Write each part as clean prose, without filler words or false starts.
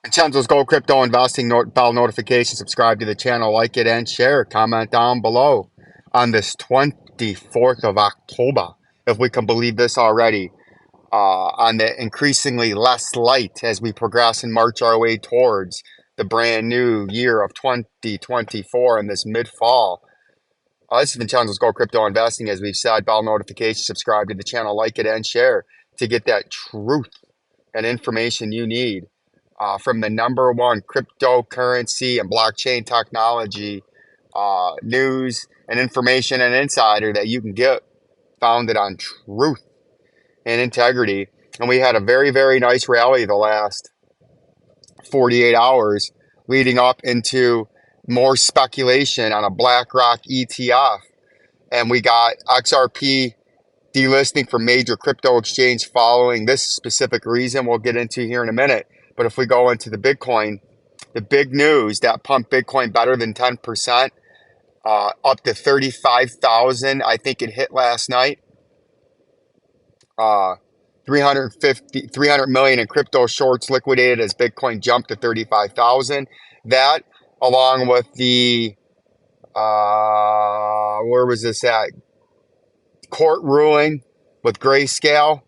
VINCENZO'S Gold Crypto Investing bell notification. Subscribe to the channel, like it, and share. Comment down below on this 24th of October, if we can believe this already, on the increasingly less light as we progress and march our way towards the brand new year of 2024 in this mid-fall. This is VINCENZO'S Gold Crypto Investing. As we've said, bell notification. Subscribe to the channel, like it, and share to get that truth and information you need. From the #1 cryptocurrency and blockchain technology news and information and insider that you can get founded on truth and integrity. And we had a very, very nice rally the last 48 hours leading up into more speculation on a BlackRock ETF. And we got XRP delisting from major crypto exchange following this specific reason we'll get into here in a minute. But if we go into the Bitcoin, the big news that pumped Bitcoin better than 10%, up to 35,000. I think it hit last night. 300 million in crypto shorts liquidated as Bitcoin jumped to 35,000. That, along with the, where was this at? Court ruling with Grayscale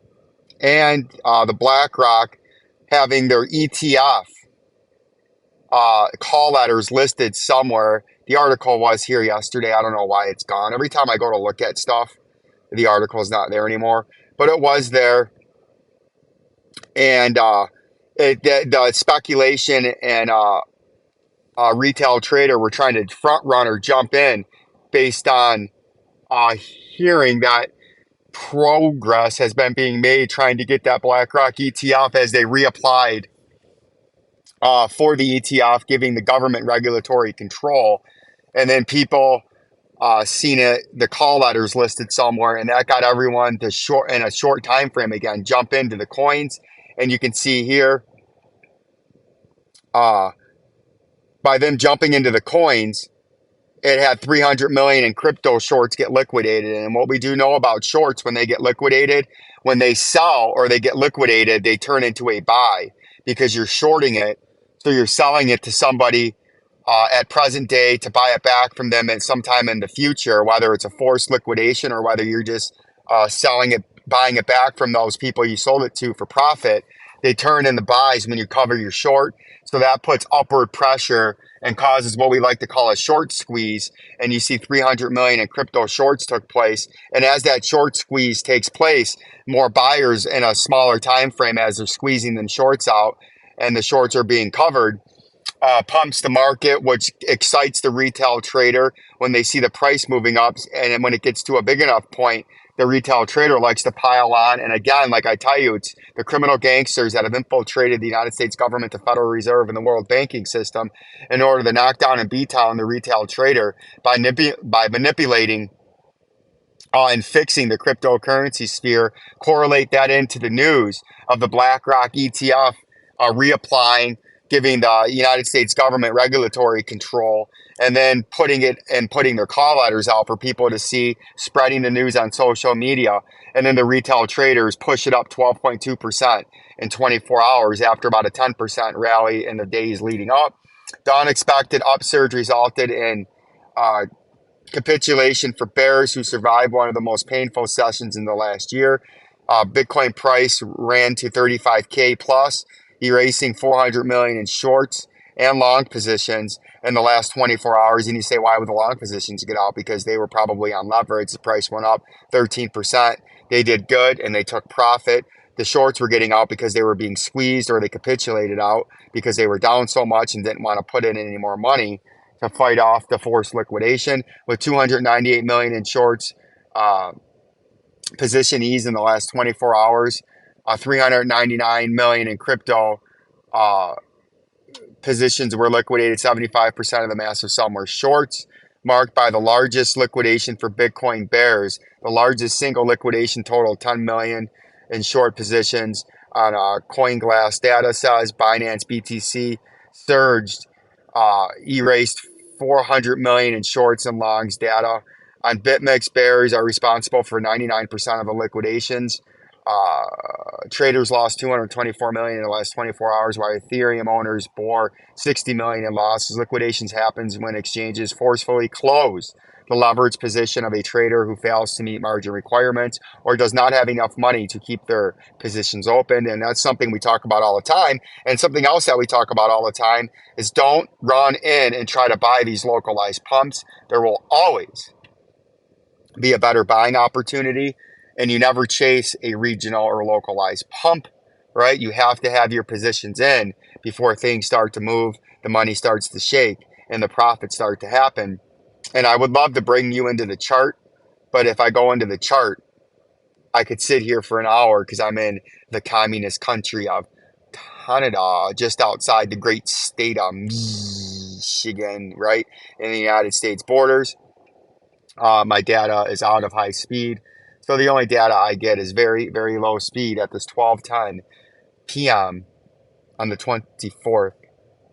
and the BlackRock having their ETF call letters listed somewhere. The article was here yesterday. I don't know why it's gone. Every time I go to look at stuff, the article is not there anymore. But it was there. And the speculation and retail trader were trying to front run or jump in based on hearing that progress has been being made trying to get that BlackRock ETF as they reapplied for the ETF, giving the government regulatory control. And then people seen it, the call letters listed somewhere, and that got everyone to in a short time frame again, jump into the coins. And you can see here, by them jumping into the coins, it had 300 million in crypto shorts get liquidated. And what we do know about shorts, when they get liquidated, when they sell or they get liquidated, they turn into a buy because you're shorting it. So you're selling it to somebody at present day to buy it back from them at sometime in the future, whether it's a forced liquidation or whether you're just selling it, buying it back from those people you sold it to for profit. They turn in the buys when you cover your short. So that puts upward pressure and causes what we like to call a short squeeze. And you see 300 million in crypto shorts took place. And as that short squeeze takes place, more buyers in a smaller time frame as they're squeezing them shorts out and the shorts are being covered, pumps the market, which excites the retail trader when they see the price moving up. And when it gets to a big enough point, the retail trader likes to pile on. And again, like I tell you, it's the criminal gangsters that have infiltrated the United States government, the Federal Reserve, and the world banking system in order to knock down and beat down the retail trader by manipulating and fixing the cryptocurrency sphere. Correlate that into the news of the BlackRock ETF reapplying, giving the United States government regulatory control, and then putting their call letters out for people to see, spreading the news on social media. And then the retail traders push it up 12.2% in 24 hours after about a 10% rally in the days leading up. The unexpected upsurge resulted in capitulation for bears who survived one of the most painful sessions in the last year. Bitcoin price ran to 35K plus, erasing 400 million in shorts and long positions in the last 24 hours. And you say, why would the long positions get out? Because they were probably on leverage. The price went up 13%. They did good and they took profit. The shorts were getting out because they were being squeezed, or they capitulated out because they were down so much and didn't want to put in any more money to fight off the forced liquidation. With 298 million in shorts position ease in the last 24 hours, 399 million in crypto positions were liquidated. 75% of the massive sum were shorts, marked by the largest liquidation for Bitcoin bears. The largest single liquidation totaled 10 million in short positions on CoinGlass data says. Binance BTC surged, erased 400 million in shorts and longs data. On BitMEX, bears are responsible for 99% of the liquidations. Traders lost 224 million in the last 24 hours, while Ethereum owners bore 60 million in losses. Liquidations happens when exchanges forcefully close the leverage position of a trader who fails to meet margin requirements or does not have enough money to keep their positions open. And that's something we talk about all the time. And something else that we talk about all the time is don't run in and try to buy these localized pumps. There will always be a better buying opportunity, and you never chase a regional or localized pump, right? You have to have your positions in before things start to move, the money starts to shake, and the profits start to happen. And I would love to bring you into the chart, but if I go into the chart, I could sit here for an hour because I'm in the communist country of Canada, just outside the great state of Michigan, right, in the United States borders. My data is out of high speed, so the only data I get is very, very low speed at this 12:10 p.m. on the 24th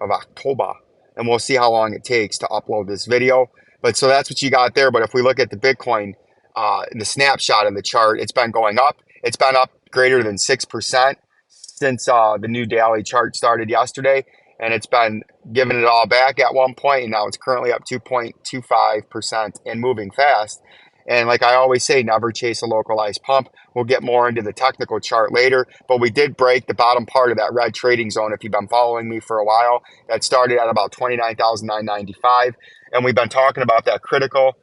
of October. And we'll see how long it takes to upload this video. But so that's what you got there. But if we look at the Bitcoin, the snapshot of the chart, it's been going up. It's been up greater than 6% since the new daily chart started yesterday. And it's been giving it all back at one point, and now it's currently up 2.25% and moving fast. And like I always say, never chase a localized pump. We'll get more into the technical chart later, but we did break the bottom part of that red trading zone. If you've been following me for a while, that started at about 29,995, and we've been talking about that critical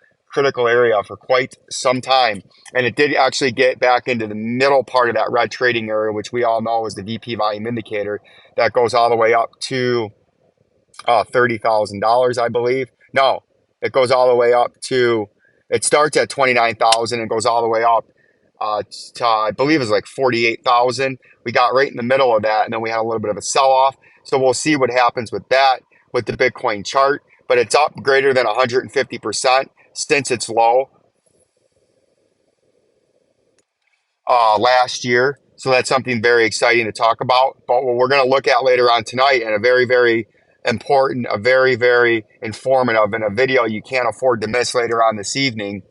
area for quite some time. And it did actually get back into the middle part of that red trading area, which we all know is the VP volume indicator that goes all the way up to $30,000, I believe. No, it goes all the way up to, it starts at 29,000 and goes all the way up to, I believe it's like 48,000. We got right in the middle of that, and then we had a little bit of a sell-off. So we'll see what happens with that, with the Bitcoin chart. But it's up greater than 150% since its low last year. So that's something very exciting to talk about. But what we're going to look at later on tonight, and a very, very important, a very, very informative, and a video you can't afford to miss later on this evening,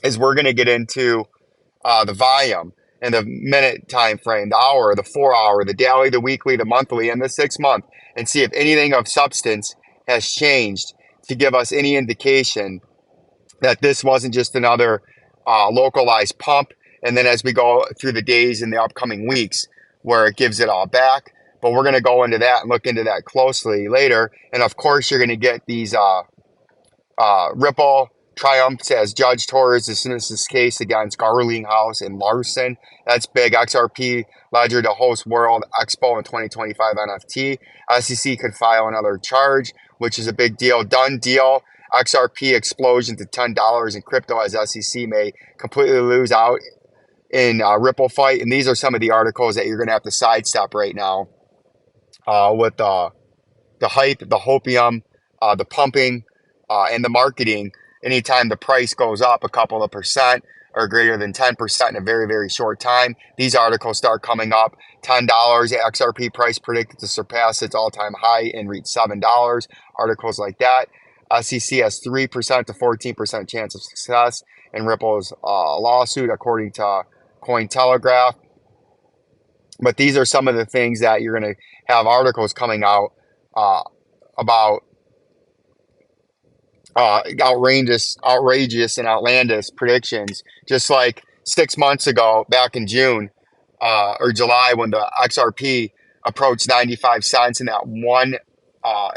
is we're going to get into the volume and the minute time frame, the hour, the 4 hour, the daily, the weekly, the monthly, and the 6 month, and see if anything of substance has changed to give us any indication that this wasn't just another localized pump. And then as we go through the days in the upcoming weeks, where it gives it all back. But we're going to go into that and look into that closely later. And of course, you're going to get these Ripple triumphs as Judge Torres dismissed this case against Garlinghouse and Larson. That's big. XRP Ledger to host World Expo in 2025 NFT. SEC could file another charge, which is a big deal. Done deal. XRP explosion to $10 in crypto as SEC may completely lose out in Ripple fight. And these are some of the articles that you're going to have to sidestep right now with the hype, the hopium, the pumping, and the marketing. Anytime the price goes up a couple of percent or greater than 10% in a very, very short time, these articles start coming up. $10, XRP price predicted to surpass its all-time high and reach $7. Articles like that. SEC has 3% to 14% chance of success in Ripple's lawsuit, according to Cointelegraph. But these are some of the things that you're going to have articles coming out about outrageous and outlandish predictions. Just like 6 months ago, back in June or July, when the XRP approached 95 cents in that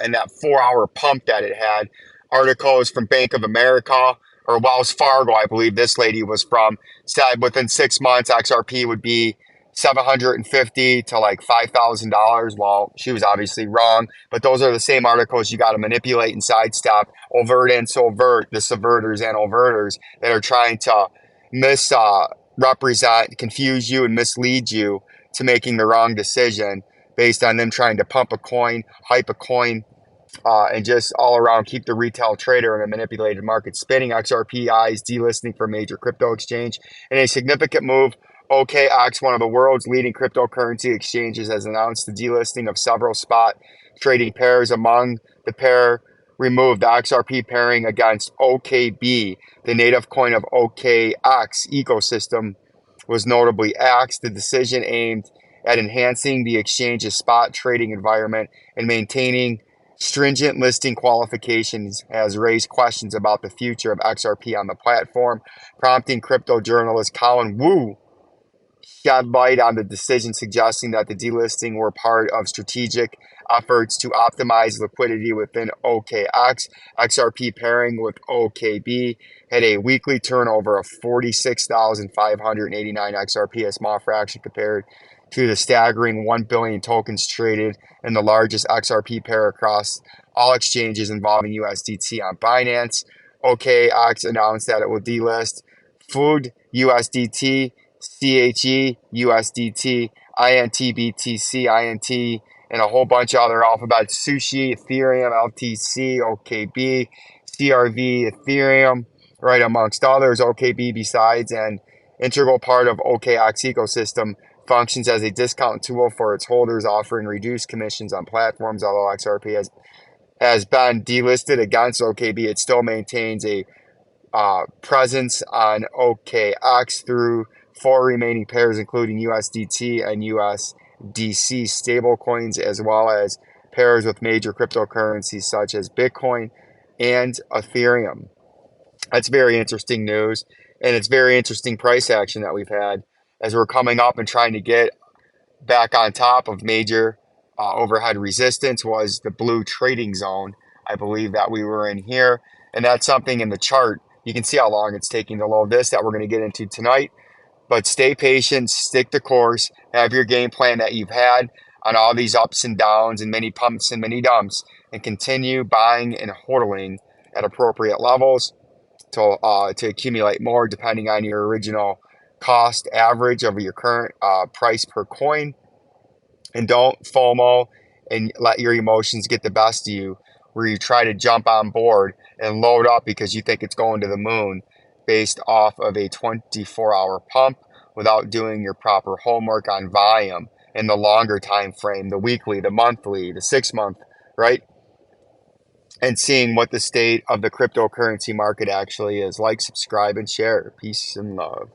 in that 4 hour pump that it had. Articles from Bank of America or Wells Fargo, I believe this lady was from, said within 6 months XRP would be $750 to like $5,000. Well, she was obviously wrong, but those are the same articles you got to manipulate and sidestep, overt and subvert, the subverters and overters that are trying to misrepresent, confuse you, and mislead you to making the wrong decision based on them trying to pump a coin, hype a coin, and just all around keep the retail trader in a manipulated market spinning. XRPI's delisting from major crypto exchange in a significant move. OKX, one of the world's leading cryptocurrency exchanges, has announced the delisting of several spot trading pairs. Among the pair removed the XRP pairing against OKB, the native coin of OKX ecosystem, was notably axed. The decision aimed at enhancing the exchange's spot trading environment and maintaining stringent listing qualifications has raised questions about the future of XRP on the platform, prompting crypto journalist Colin Wu shed light on the decision, suggesting that the delisting were part of strategic efforts to optimize liquidity within OKX. XRP pairing with OKB had a weekly turnover of 46,589 XRP, a small fraction compared to the staggering 1 billion tokens traded in the largest XRP pair across all exchanges involving USDT on Binance. OKX announced that it will delist Food USDT, CHE, USDT, INT, BTC, INT, and a whole bunch of other alphabets. Sushi, Ethereum, LTC, OKB, CRV, Ethereum, right, amongst others. OKB, besides an integral part of OKX ecosystem, functions as a discount tool for its holders, offering reduced commissions on platforms. Although XRP has been delisted against OKB, it still maintains a presence on OKX through 4 remaining pairs, including USDT and USDC stablecoins, as well as pairs with major cryptocurrencies such as Bitcoin and Ethereum. That's very interesting news, and it's very interesting price action that we've had as we're coming up and trying to get back on top of major overhead resistance. Was the blue trading zone. I believe that we were in here, and that's something in the chart. You can see how long it's taking to load this that we're going to get into tonight. But stay patient, stick the course, have your game plan that you've had on all these ups and downs and many pumps and many dumps, and continue buying and hodling at appropriate levels to accumulate more depending on your original cost average of your current price per coin. And don't FOMO and let your emotions get the best of you, where you try to jump on board and load up because you think it's going to the moon based off of a 24-hour pump without doing your proper homework on volume in the longer time frame, the weekly, the monthly, the 6-month, right? And seeing what the state of the cryptocurrency market actually is. Like, subscribe, and share. Peace and love.